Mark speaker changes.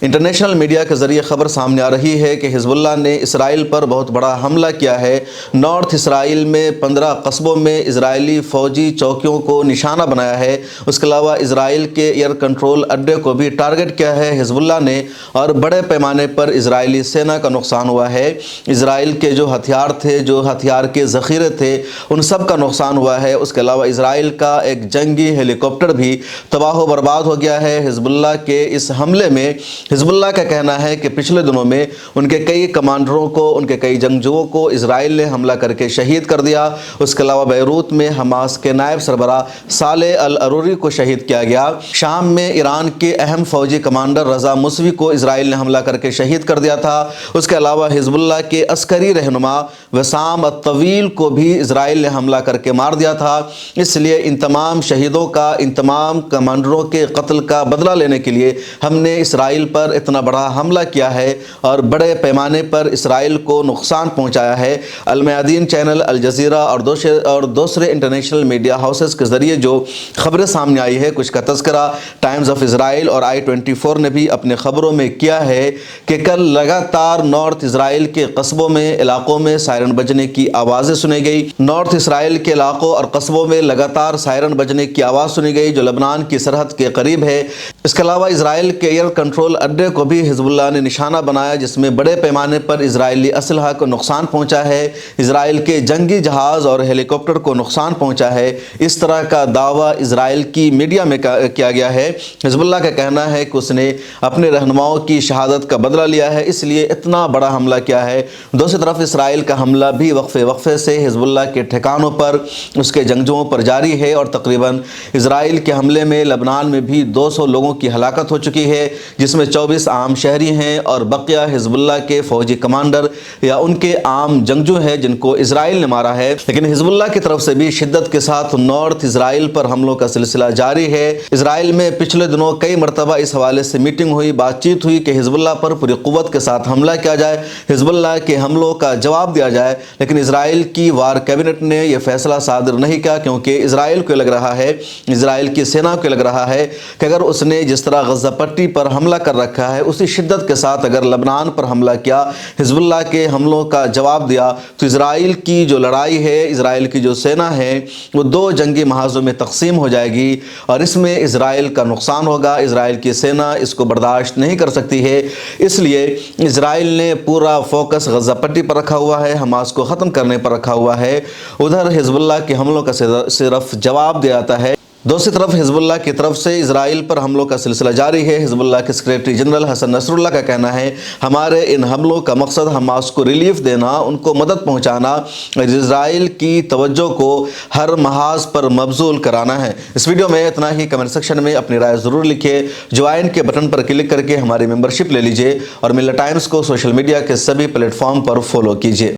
Speaker 1: International media کے ذریعے خبر سامنے آ رہی ہے کہ حزب اللہ نے اسرائیل پر بہت بڑا حملہ کیا ہے۔ نارتھ اسرائیل میں 15 قصبوں میں اسرائیلی فوجی چوکیوں کو نشانہ بنایا ہے۔ اس کے علاوہ اسرائیل کے ایئر کنٹرول اڈے کو بھی ٹارگٹ کیا ہے حزب اللہ نے، اور بڑے پیمانے پر اسرائیلی سینا کا نقصان ہوا ہے۔ اسرائیل کے جو ہتھیار تھے، جو ہتھیار کے ذخیرے تھے، ان سب کا نقصان ہوا ہے۔ اس کے علاوہ اسرائیل کا ایک جنگی ہیلی کاپٹر بھی تباہ و برباد ہو گیا ہے۔ حزب اللہ کے اس حملے میں حزب اللہ کا کہنا ہے کہ پچھلے دنوں میں ان کے کئی کمانڈروں کو، ان کے کئی جنگجوؤں کو اسرائیل نے حملہ کر کے شہید کر دیا۔ اس کے علاوہ بیروت میں حماس کے نائب سربراہ صالح العروری کو شہید کیا گیا۔ شام میں ایران کے اہم فوجی کمانڈر رضا موسوی کو اسرائیل نے حملہ کر کے شہید کر دیا تھا۔ اس کے علاوہ حزب اللہ کے عسکری رہنما وسام الطویل کو بھی اسرائیل نے حملہ کر کے مار دیا تھا۔ اس لیے ان تمام شہیدوں کا، ان تمام کمانڈروں کے قتل کا بدلہ لینے کے لیے ہم نے اسرائیل پر اتنا بڑا حملہ کیا ہے اور بڑے پیمانے پر اسرائیل کو نقصان پہنچایا ہے۔ المیادین چینل، الجزیرہ اور دوسرے انٹرنیشنل میڈیا ہاؤسز کے ذریعے جو خبریں سامنے آئی ہے، کچھ کا تذکرہ ٹائمز آف اسرائیل اور i24 نے بھی اپنے خبروں میں کیا ہے کہ کل لگاتار نارتھ اسرائیل کے قصبوں میں، علاقوں میں سائرن بجنے کی آوازیں سنی گئی۔ نارتھ اسرائیل کے علاقوں اور قصبوں میں لگاتار سائرن بجنے کی آواز سنی گئی جو لبنان کی سرحد کے قریب ہے۔ اس کے علاوہ اسرائیل کے ایئر کنٹرول اڈے کو بھی حزب اللہ نے نشانہ بنایا، جس میں بڑے پیمانے پر اسرائیلی اسلحہ کو نقصان پہنچا ہے، اسرائیل کے جنگی جہاز اور ہیلی کاپٹر کو نقصان پہنچا ہے۔ اس طرح کا دعویٰ اسرائیل کی میڈیا میں کیا گیا ہے۔ حزب اللہ کا کہنا ہے کہ اس نے اپنے رہنماؤں کی شہادت کا بدلہ لیا ہے، اس لیے اتنا بڑا حملہ کیا ہے۔ دوسری طرف اسرائیل کا حملہ بھی وقفے سے حزب اللہ کے ٹھکانوں پر، اس کے جنگجوؤں پر جاری ہے، اور تقریباً اسرائیل کے حملے میں لبنان میں بھی 200 لوگوں کی ہلاکت ہو چکی ہے، جس میں 24 عام شہری ہیں اور بقیہ حزب اللہ کے فوجی کمانڈر یا ان کے عام جنگجو ہیں جن کو اسرائیل نے مارا ہے۔ لیکن حزب اللہ کی طرف سے بھی شدت کے ساتھ نارتھ اسرائیل پر حملوں کا سلسلہ جاری ہے۔ اسرائیل میں پچھلے دنوں کئی مرتبہ اس حوالے سے میٹنگ ہوئی، بات چیت ہوئی کہ حزب اللہ پر پوری قوت کے ساتھ حملہ کیا جائے، حزب اللہ کے حملوں کا جواب دیا جائے، لیکن اسرائیل کی وار کیبنٹ نے یہ فیصلہ صادر نہیں کیا، کیونکہ اسرائیل کو لگ رہا ہے، اسرائیل کی سینا کو لگ رہا ہے کہ اگر اس نے جس طرح غزہ پٹی پر حملہ کر رکھا ہے اسی شدت کے ساتھ اگر لبنان پر حملہ کیا، حزب اللہ کے حملوں کا جواب دیا، تو اسرائیل کی جو لڑائی ہے، اسرائیل کی جو سینا ہے، وہ دو جنگی محاذوں میں تقسیم ہو جائے گی، اور اس میں اسرائیل کا نقصان ہوگا۔ اسرائیل کی سینا اس کو برداشت نہیں کر سکتی ہے، اس لیے اسرائیل نے پورا فوکس غزہ پٹی پر رکھا ہوا ہے، حماس کو ختم کرنے پر رکھا ہوا ہے۔ ادھر حزب اللہ کے حملوں کا صرف جواب دیا جاتا ہے۔ دوسری طرف حزب اللہ کی طرف سے اسرائیل پر حملوں کا سلسلہ جاری ہے۔ حزب اللہ کے سیکریٹری جنرل حسن نصر اللہ کا کہنا ہے، ہمارے ان حملوں کا مقصد حماس کو ریلیف دینا، ان کو مدد پہنچانا، اسرائیل کی توجہ کو ہر محاذ پر مبذول کرانا ہے۔ اس ویڈیو میں اتنا ہی۔ کمنٹ سیکشن میں اپنی رائے ضرور لکھیں، جوائن کے بٹن پر کلک کر کے ہماری ممبرشپ لے لیجئے، اور ملت ٹائمز کو سوشل میڈیا کے سبھی پلیٹ فارم پر فالو کیجئے۔